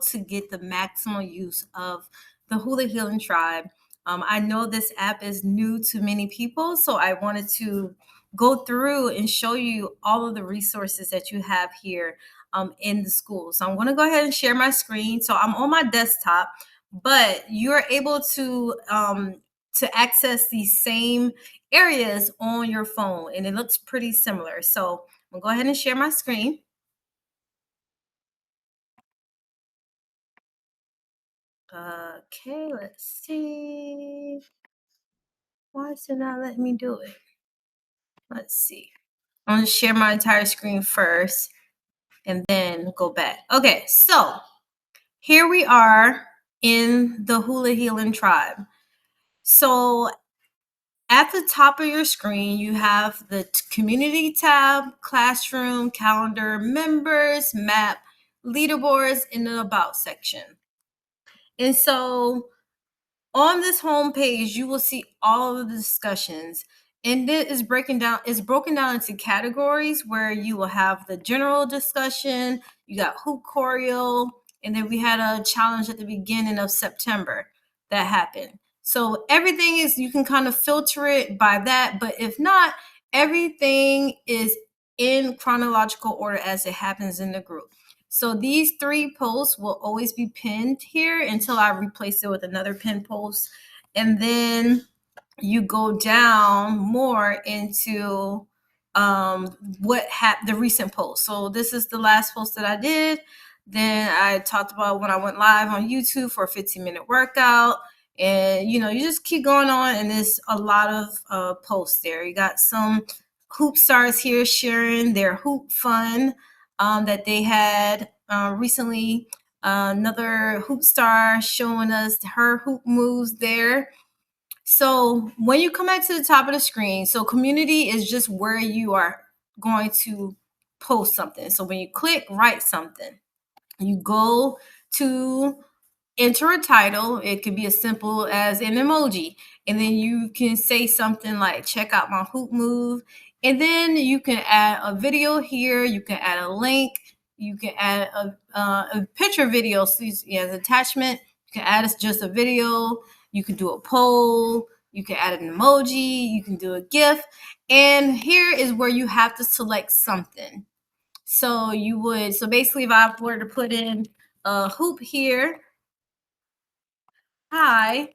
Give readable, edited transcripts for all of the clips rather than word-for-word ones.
to get the maximum use of the Hula Healing Tribe. I know this app is new to many people, so I wanted to go through and show you all of the resources that you have here in the school. So I'm going to go ahead and share my screen. So I'm on my desktop, but you're able to access these same areas on your phone, and it looks pretty similar. So I'm gonna go ahead and share my screen. Okay, let's see. Why is it not letting me do it? Let's see. I'm gonna share my entire screen first and then go back. Okay, so here we are in the Hula Healing Tribe. So at the top of your screen, you have the community tab, classroom, calendar, members, map, leaderboards, and the about section. And so on this home page, you will see all of the discussions. And it is broken down into categories where you will have the general discussion, you got hoop choreo, and then we had a challenge at the beginning of September that happened. So everything is, you can kind of filter it by that, but if not, everything is in chronological order as it happens in the group. So these 3 posts will always be pinned here until I replace it with another pinned post. And then you go down more into the recent post. So this is the last post that I did. Then I talked about when I went live on YouTube for a 15-minute workout. And, you just keep going on. And there's a lot of posts there. You got some hoop stars here sharing their hoop fun that they had recently. Another hoop star showing us her hoop moves there. So when you come back to the top of the screen, so community is just where you are going to post something. So when you click write something, you go to enter a title. It could be as simple as an emoji. And then you can say something like, check out my hoop move. And then you can add a video here. You can add a link. You can add a picture video as attachment. You can add just a video. You can do a poll. You can add an emoji. You can do a GIF. And here is where you have to select something. So basically if I were to put in a hoop here, hi,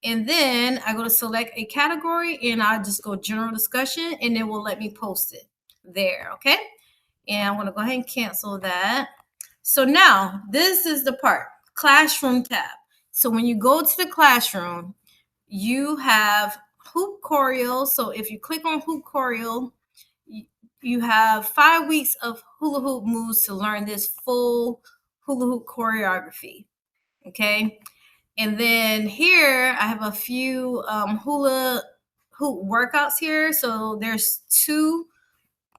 and then I go to select a category and I just go general discussion and it will let me post it there. Okay. And I'm going to go ahead and cancel that. So now this is the part, classroom tab. So when you go to the classroom, you have hoop choreo. So if you click on hoop choreo, you have 5 weeks of hula hoop moves to learn this full hula hoop choreography. Okay. And then here I have a few hula hoop workouts here. So there's 2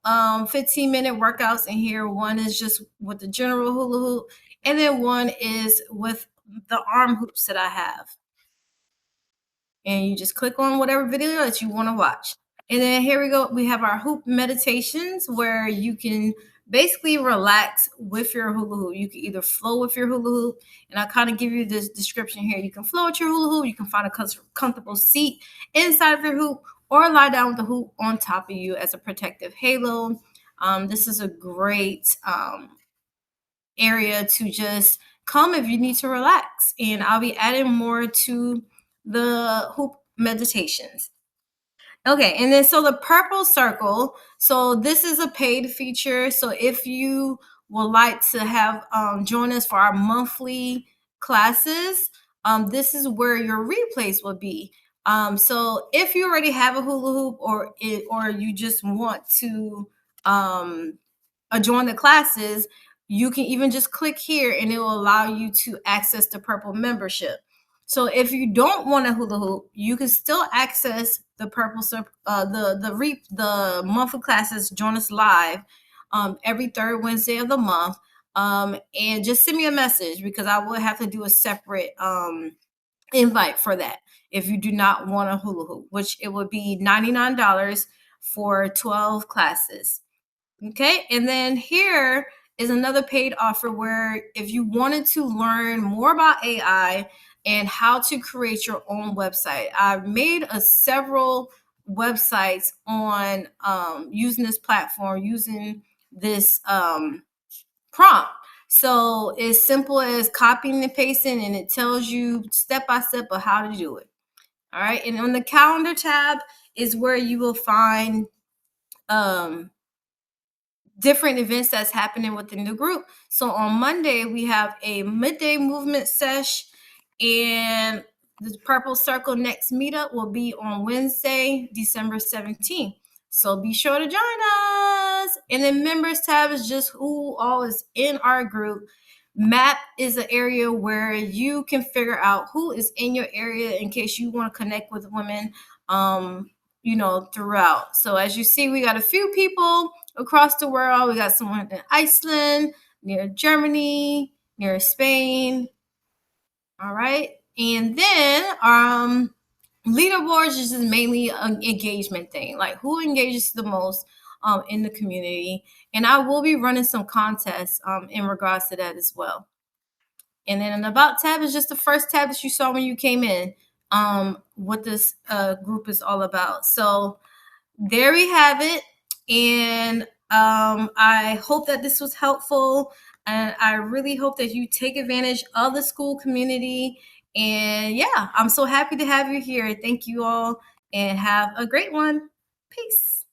15-minute workouts in here. One is just with the general hula hoop, and then one is with the arm hoops that I have. And you just click on whatever video that you want to watch. And then here we go. We have our hoop meditations where you can basically relax with your hula hoop. You can either flow with your hula hoop, and I kind of give you this description here. You can flow with your hula hoop. You can find a comfortable seat inside of your hoop, or lie down with the hoop on top of you as a protective halo. This is a great area to just come if you need to relax. And I'll be adding more to the hoop meditations. Okay, and then so the purple circle, so this is a paid feature. So if you would like to have join us for our monthly classes, this is where your replays will be. So if you already have a hula hoop or you just want to join the classes, you can even just click here and it will allow you to access the purple membership. So if you don't want a hula hoop, you can still access the purple the monthly classes. Join us live every 3rd Wednesday of the month, and just send me a message because I will have to do a separate invite for that if you do not want a hula hoop, which it would be $99 for 12 classes. Okay, and then here is another paid offer where if you wanted to learn more about AI and how to create your own website, I've made several websites on using this platform, using this prompt. So it's simple as copying and pasting, and it tells you step by step of how to do it. All right. And on the calendar tab is where you will find um, different events that's happening within the group. So on Monday, we have a midday movement sesh, and the Purple Circle next meetup will be on Wednesday, December 17th. So be sure to join us. And then members tab is just who all is in our group. Map is an area where you can figure out who is in your area in case you want to connect with women, throughout. So as you see, we got a few people across the world. We got someone in Iceland, near Germany, near Spain. All right. And then leaderboards is just mainly an engagement thing, like who engages the most in the community. And I will be running some contests in regards to that as well. And then an about tab is just the first tab that you saw when you came in, what this group is all about. So there we have it. And I hope that this was helpful. And I really hope that you take advantage of the Skool community. And yeah, I'm so happy to have you here. Thank you all and have a great one. Peace.